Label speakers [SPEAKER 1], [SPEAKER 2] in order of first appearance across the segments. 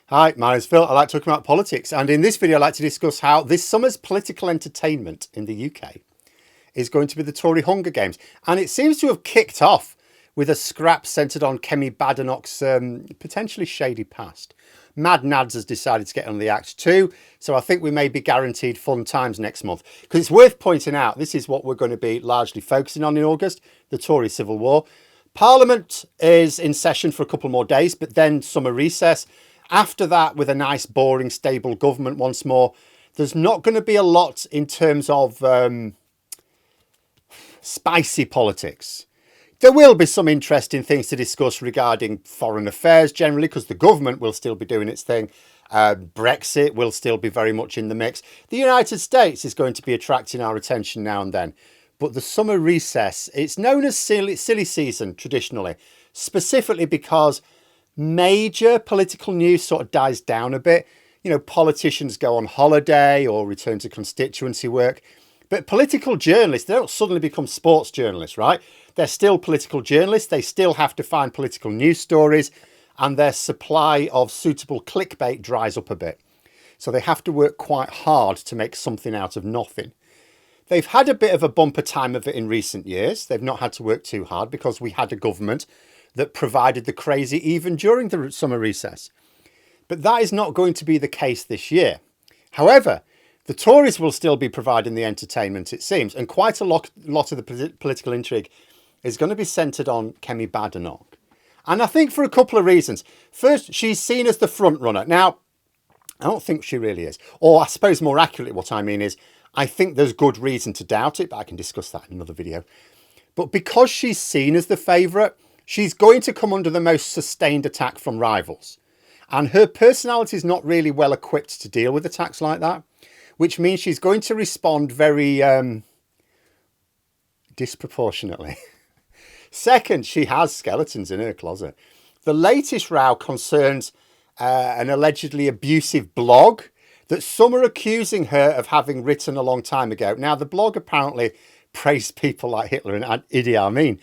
[SPEAKER 1] Hi, my name's Phil. I like talking about politics, and in this video I'd like to discuss how this summer's political entertainment in the UK is going to be the Tory Hunger Games. And it seems to have kicked off with a scrap centred on Kemi Badenoch's potentially shady past. Mad Nads has decided to get on the act too, so I think we may be guaranteed fun times next month. Because it's worth pointing out, this is what we're going to be largely focusing on in August, the Tory Civil War. Parliament is in session for a couple more days, but then summer recess. After that, with a nice, boring, stable government once more, there's not going to be a lot in terms of spicy politics. There will be some interesting things to discuss regarding foreign affairs generally, because the government will still be doing its thing. Brexit will still be very much in the mix. The United States is going to be attracting our attention now and then. But the summer recess, it's known as silly season traditionally, specifically because major political news sort of dies down a bit. You know, politicians go on holiday or return to constituency work. But political journalists, they don't suddenly become sports journalists, right? They're still political journalists. They still have to find political news stories, and their supply of suitable clickbait dries up a bit. So they have to work quite hard to make something out of nothing. They've had a bit of a bumper time of it in recent years. They've not had to work too hard because we had a government that provided the crazy even during the summer recess. But that is not going to be the case this year. However, the Tories will still be providing the entertainment, it seems, and quite a lot of the political intrigue is going to be centred on Kemi Badenoch. And I think for a couple of reasons. First, she's seen as the front runner. Now, I don't think she really is. Or I suppose more accurately what I mean is, I think there's good reason to doubt it, but I can discuss that in another video. But because she's seen as the favourite, she's going to come under the most sustained attack from rivals. And her personality is not really well equipped to deal with attacks like that, which means she's going to respond very disproportionately. Second, she has skeletons in her closet. The latest row concerns an allegedly abusive blog that some are accusing her of having written a long time ago. Now, the blog apparently praised people like Hitler and Idi Amin.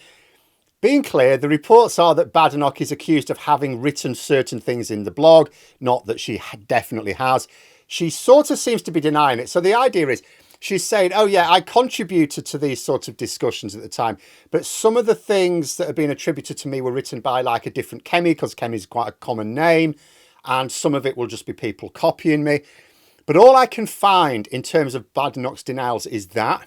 [SPEAKER 1] Being clear, the reports are that Badenoch is accused of having written certain things in the blog, not that she definitely has. She sort of seems to be denying it. So the idea is she's saying, oh yeah, I contributed to these sorts of discussions at the time, but some of the things that have been attributed to me were written by like a different Kemi, because Kemi's quite a common name, and some of it will just be people copying me. But all I can find in terms of Badenoch's denials is that,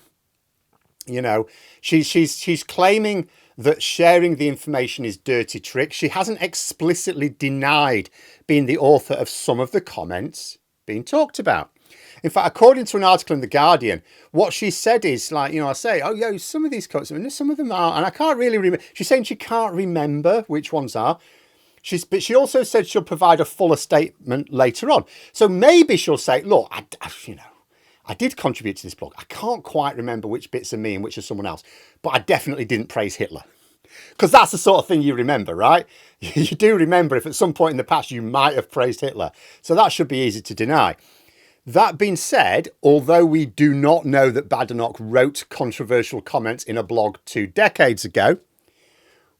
[SPEAKER 1] you know, she's claiming that sharing the information is dirty tricks. She hasn't explicitly denied being the author of some of the comments being talked about. In fact, according to an article in The Guardian, what she said is like, you know, I say, oh, yeah, some of these comments, some of them are, and I can't really remember. She's saying she can't remember which ones are. But she also said she'll provide a fuller statement later on. So maybe she'll say, look, I did contribute to this blog. I can't quite remember which bits are me and which are someone else, but I definitely didn't praise Hitler. Because that's the sort of thing you remember, right? You do remember if at some point in the past you might have praised Hitler. So that should be easy to deny. That being said, although we do not know that Badenoch wrote controversial comments in a blog 2 decades ago,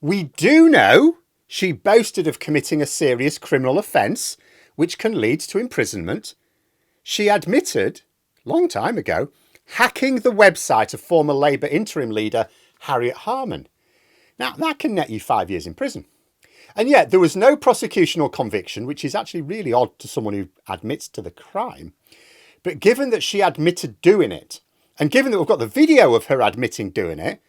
[SPEAKER 1] we do know she boasted of committing a serious criminal offence, which can lead to imprisonment. She admitted, long time ago, hacking the website of former Labour interim leader Harriet Harman. Now, that can net you 5 years in prison. And yet, there was no prosecution or conviction, which is actually really odd to someone who admits to the crime. But given that she admitted doing it, and given that we've got the video of her admitting doing it,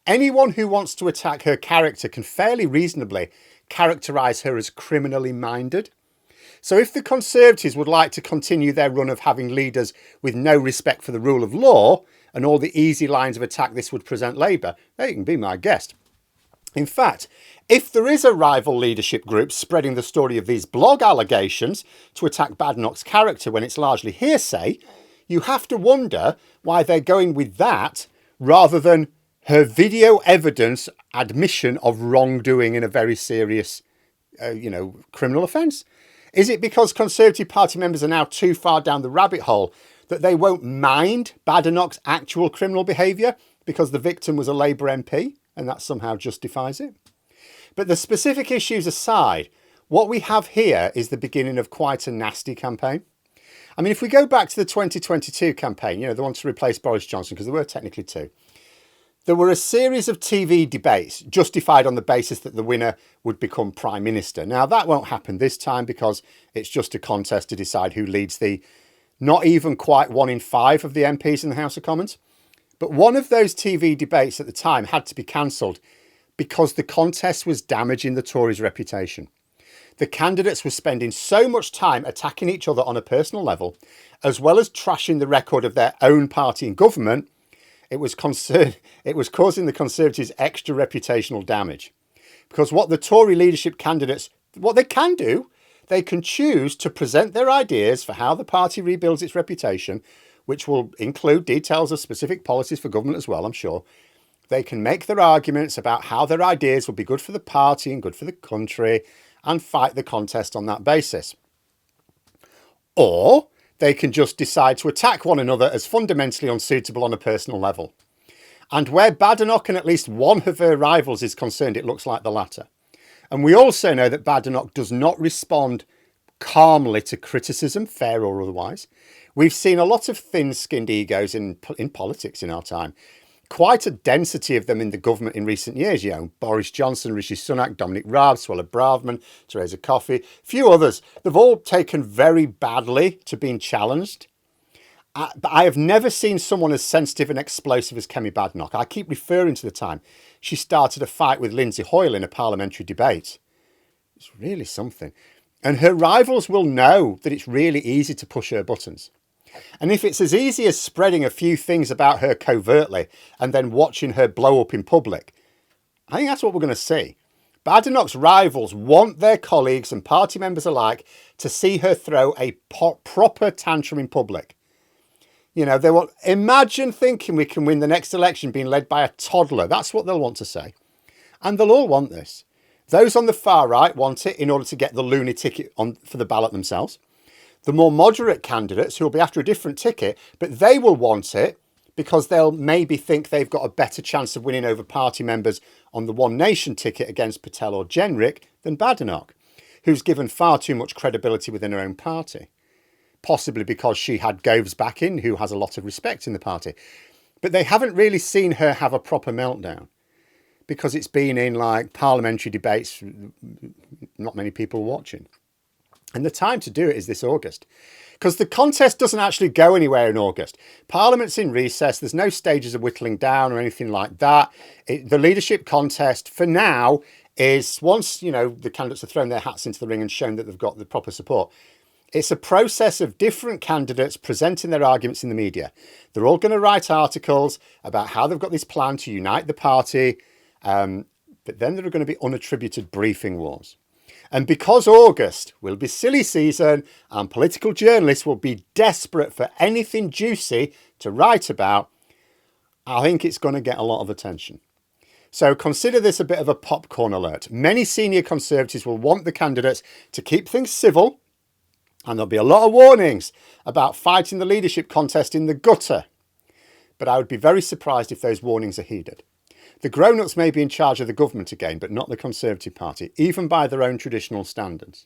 [SPEAKER 1] anyone who wants to attack her character can fairly reasonably characterise her as criminally minded. So if the Conservatives would like to continue their run of having leaders with no respect for the rule of law and all the easy lines of attack this would present Labour, they can be my guest. In fact, if there is a rival leadership group spreading the story of these blog allegations to attack Badenoch's character when it's largely hearsay, you have to wonder why they're going with that rather than her video evidence admission of wrongdoing in a very serious, criminal offence. Is it because Conservative Party members are now too far down the rabbit hole that they won't mind Badenoch's actual criminal behaviour because the victim was a Labour MP and that somehow justifies it? But the specific issues aside, What we have here is the beginning of quite a nasty campaign. I mean, if we go back to the 2022 campaign, the one to replace Boris Johnson, because there were technically two, there were a series of TV debates justified on the basis that the winner would become Prime Minister. Now, that won't happen this time because it's just a contest to decide who leads the not even quite 1 in 5 of the MPs in the House of Commons. But one of those TV debates at the time had to be cancelled because the contest was damaging the Tories' reputation. The candidates were spending so much time attacking each other on a personal level, as well as trashing the record of their own party in government, it was causing the Conservatives extra reputational damage. Because what the Tory leadership candidates, what they can do, they can choose to present their ideas for how the party rebuilds its reputation, which will include details of specific policies for government as well, I'm sure. They can make their arguments about how their ideas will be good for the party and good for the country and fight the contest on that basis. Or they can just decide to attack one another as fundamentally unsuitable on a personal level. And where Badenoch and at least one of her rivals is concerned, it looks like the latter. And we also know that Badenoch does not respond calmly to criticism, fair or otherwise. We've seen a lot of thin-skinned egos in politics in our time. Quite a density of them in the government in recent years. Boris Johnson, Rishi Sunak, Dominic Raab, Suella Braverman, Theresa Coffey, a few others. They've all taken very badly to being challenged. But I have never seen someone as sensitive and explosive as Kemi Badenoch. I keep referring to the time she started a fight with Lindsay Hoyle in a parliamentary debate. It's really something. And her rivals will know that it's really easy to push her buttons. And if it's as easy as spreading a few things about her covertly and then watching her blow up in public, I think that's what we're going to see. Badenoch's rivals want their colleagues and party members alike to see her throw a proper tantrum in public. They will imagine thinking we can win the next election being led by a toddler. That's what they'll want to say. And they'll all want this. Those on the far right want it in order to get the loony ticket for the ballot themselves. The more moderate candidates who will be after a different ticket, but they will want it because they'll maybe think they've got a better chance of winning over party members on the One Nation ticket against Patel or Jenrick than Badenoch, who's given far too much credibility within her own party. Possibly because she had Goves back in, who has a lot of respect in the party. But they haven't really seen her have a proper meltdown because it's been in parliamentary debates, not many people watching. And the time to do it is this August, because the contest doesn't actually go anywhere in August. Parliament's in recess. There's no stages of whittling down or anything like that. The leadership contest for now is once, the candidates have thrown their hats into the ring and shown that they've got the proper support. It's a process of different candidates presenting their arguments in the media. They're all going to write articles about how they've got this plan to unite the party. But then there are going to be unattributed briefing wars. And because August will be silly season and political journalists will be desperate for anything juicy to write about, I think it's going to get a lot of attention. So consider this a bit of a popcorn alert. Many senior Conservatives will want the candidates to keep things civil, and there'll be a lot of warnings about fighting the leadership contest in the gutter. But I would be very surprised if those warnings are heeded. The grown-ups may be in charge of the government again, but not the Conservative Party, even by their own traditional standards.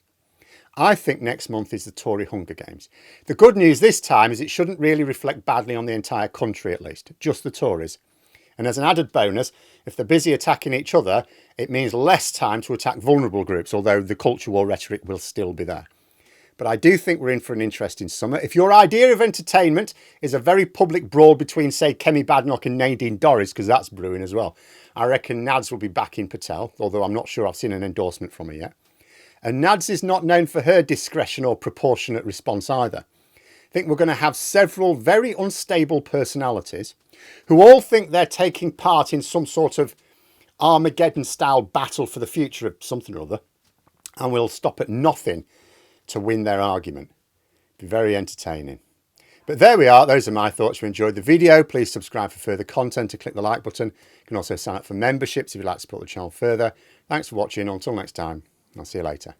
[SPEAKER 1] I think next month is the Tory Hunger Games. The good news this time is it shouldn't really reflect badly on the entire country, at least, just the Tories. And as an added bonus, if they're busy attacking each other, it means less time to attack vulnerable groups, although the culture war rhetoric will still be there. But I do think we're in for an interesting summer. If your idea of entertainment is a very public brawl between, say, Kemi Badenoch and Nadine Dorries, because that's brewing as well, I reckon Nads will be backing Patel, although I'm not sure I've seen an endorsement from her yet. And Nads is not known for her discretion or proportionate response either. I think we're going to have several very unstable personalities who all think they're taking part in some sort of Armageddon-style battle for the future of something or other, and will stop at nothing to win their argument. Be very entertaining. But there we are. Those are my thoughts. If you enjoyed the video, please subscribe for further content and click the like button. You can also sign up for memberships if you'd like to support the channel further. Thanks for watching. Until next time, I'll see you later.